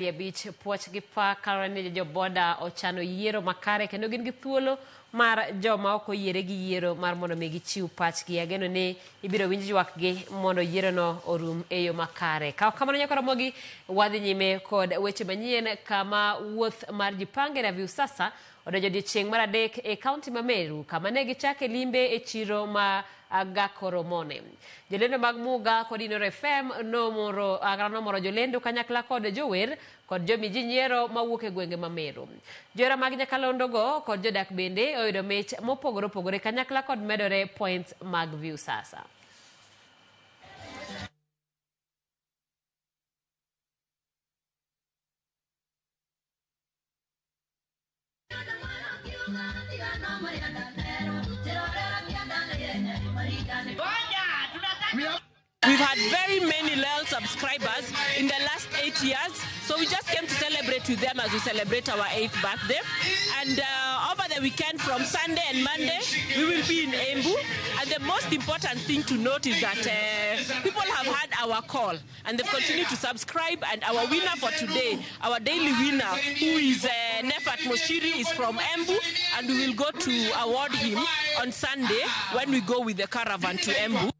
Beach puoch gi pa karani jo boda ochano yiero makare kendo gin gi thuolo mar joma ok oyiere gi yiero mar mondo mi gichiw pachgi. Ageno ni ibiro winj ywak gi mondo yiero no orum e yo makare. Kamano nyaka Ramogi wadhi nyime kod weche manyien kama wuoth mar Jipange na Viusasa odonjo odiochieng' mar adek e kaonti ma Meru kama ne gichake limbe e chiro ma Gakoromone. Jolendo mag Muga kod Inoro FM nomoro jolendo kanyakla kod jower kod jomi ji nyiero mawuok e gwenge ma Meru. Johera mag nyakalondo go kod jodak bende oyudo mich mopogore opogore kanyakla kod medore points mag Viusasa. We've had very many loyal subscribers in the last 8 years, so we just came to celebrate with them as we celebrate our 8th birthday. And over the weekend from Sunday and Monday, we will be in Embu. And the most important thing to note is that people have had our call and they've continued to subscribe. And our winner for today, our daily winner, who is Nefat Moshiri, is from Embu, and we will go to award him on Sunday when we go with the caravan to Embu.